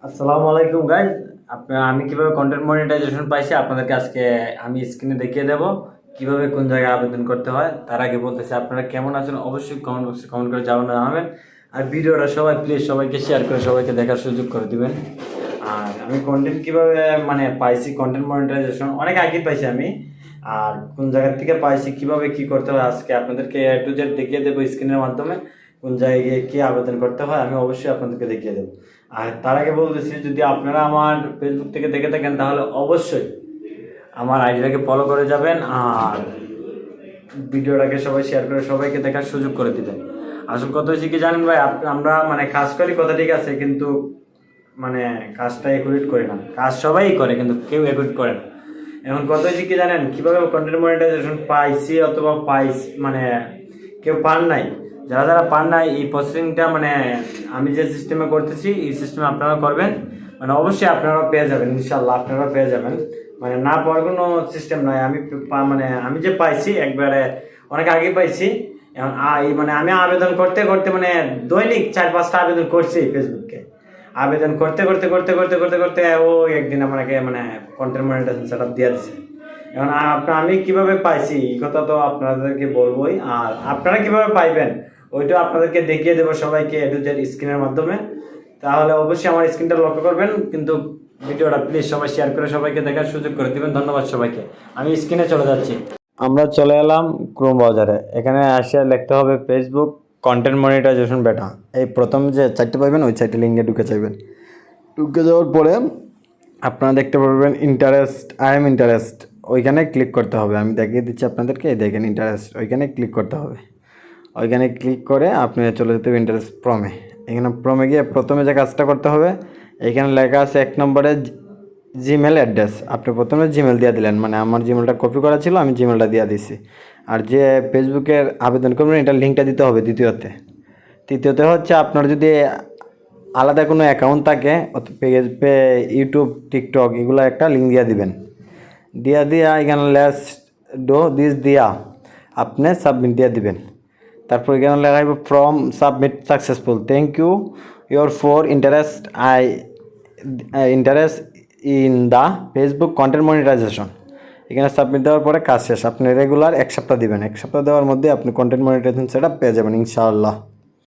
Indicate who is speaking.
Speaker 1: আসসালামু আলাইকুম গাইজ। আমি কিভাবে কন্টেন্ট মনিটাইজেশন পাইছি আপনাদেরকে আজকে আমি স্ক্রিনে দেখিয়ে দেব কিভাবে কোন জায়গায় আবেদন করতে হয়। তার আগে বলতেছি, আপনারা কেমন আছেন অবশ্যই কমেন্ট বক্সে কমেন্ট করে জানাবেন। আর ভিডিওটা সবাই প্লিজ সবাইকে শেয়ার করে সবাইকে দেখার সুযোগ করে দিবেন। আর আমি কন্টেন্ট কিভাবে পাইছি, কন্টেন্ট মনিটাইজেশন অনেক আগে পাইছি আমি। আর কোন জায়গা থেকে পাইছি, কিভাবে কি করতে হয় আজকে আপনাদেরকে এ টু জেড দেখিয়ে দেবো স্ক্রিনের মাধ্যমে। কোন জায়গায় গিয়ে কী আবেদন করতে হয় আমি অবশ্যই আপনাদেরকে দেখিয়ে দেবো। আর তার আগে বলতেছি, যদি আপনারা আমার ফেসবুক থেকে দেখে থাকেন তাহলে অবশ্যই আমার আইডিটাকে ফলো করে যাবেন আর ভিডিওটাকে সবাই শেয়ার করে সবাইকে দেখার সুযোগ করে দিবেন। আসল কথা হচ্ছে কি জানেন ভাই, আমরা কাজ করি কথা ঠিক আছে, কিন্তু কাজটা একুরেট করি না। কাজ সবাই করে কিন্তু কেউ একুরেট করে না। এখন কথা হচ্ছে কি জানেন, কীভাবে কন্টেন্ট মনিটাইজেশন পাইছি অথবা পাইছি কেউ পান নাই। যারা যারা পান নাই এই প্রসেসিংটা আমি যে সিস্টেমে করতেছি এই সিস্টেমে আপনারা করবেন, অবশ্যই আপনারাও পেয়ে যাবেন, ইনশাল্লাহ আপনারাও পেয়ে যাবেন। না পাওয়ার কোনো সিস্টেম নাই। আমি যে পাইছি একবারে অনেক আগে পাইছি। এখন আমি আবেদন করতে করতে দৈনিক 4-5টা আবেদন করছি ফেসবুকে। আবেদন করতে করতে করতে করতে করতে করতে ও একদিন আমাকে কন্টেন্ট মনিটাইজেশন সেট আপ দিয়ে দিচ্ছে। এখন আমি কিভাবে পাইছি এই কথা তো আপনাদেরকে বলবোই, আর আপনারা কিভাবে পাইবেন ওইটা আপনাদেরকে দেখিয়ে দেবো সবাইকে এ টু জেড স্ক্রিনের মাধ্যমে। তাহলে অবশ্যই আমার স্ক্রিনটা লক্ষ্য করবেন, কিন্তু ভিডিওটা প্লিজ সবাই শেয়ার করে সবাইকে দেখার সুযোগ করে দিবেন। ধন্যবাদ সবাইকে। আমি স্ক্রিনে চলে যাচ্ছি। আমরা চলে এলাম ক্রোম ব্রাউজারে। এখানে আসে লিখতে হবে ফেসবুক কন্টেন্ট মনিটাইজেশন বেটা। এই প্রথম যে চারটে পাইবেন ওই চারটে লিঙ্কে ঢুকে যাবেন। ঢুকে যাওয়ার পরে আপনারা দেখতে পারবেন আই এম ইন্টারেস্ট, ওইখানে ক্লিক করতে হবে। আমি দেখিয়ে দিচ্ছি আপনাদেরকে, দেখেন ইন্টারেস্ট, ওইখানে ক্লিক করতে হবে। ওইখানে ক্লিক করে আপনি চলে যেতে হবে ইন্টারেস্ট প্রমে। এখানে প্রমে গিয়ে প্রথমে যে কাজটা করতে হবে, এখানে লেখা আছে 1 নম্বরে জিমেল অ্যাড্রেস। আপনি প্রথমে জিমেল দিয়ে দিলেন, আমার জিমেলটা কপি করা ছিল, আমি জিমেলটা দিয়ে দিছি। আর যে ফেসবুকের আবেদন করবেন এটা লিঙ্কটা দিতে হবে তৃতীয়তে হচ্ছে আপনার যদি আলাদা কোনো অ্যাকাউন্ট থাকে ইউটিউব, টিকটক এগুলো একটা লিঙ্ক দিয়ে দিবেন। দিয়া এখানে লেটস ডু দিস দিয়া আপনি সাবমিট দিয়ে দিবেন। তারপর এখানে লেখা হবে form submit successful, thank you your for interest in the Facebook content monetization. এখানে সাবমিট দেওয়ার পরে কাজ শেষ। আপনি রেগুলার 1 সপ্তাহ দিবেন। 1 সপ্তাহ দেওয়ার মধ্যে আপনি কন্টেন্ট মনিটাইজেশন সেট আপ পেয়ে যাবেন ইনশাআল্লাহ।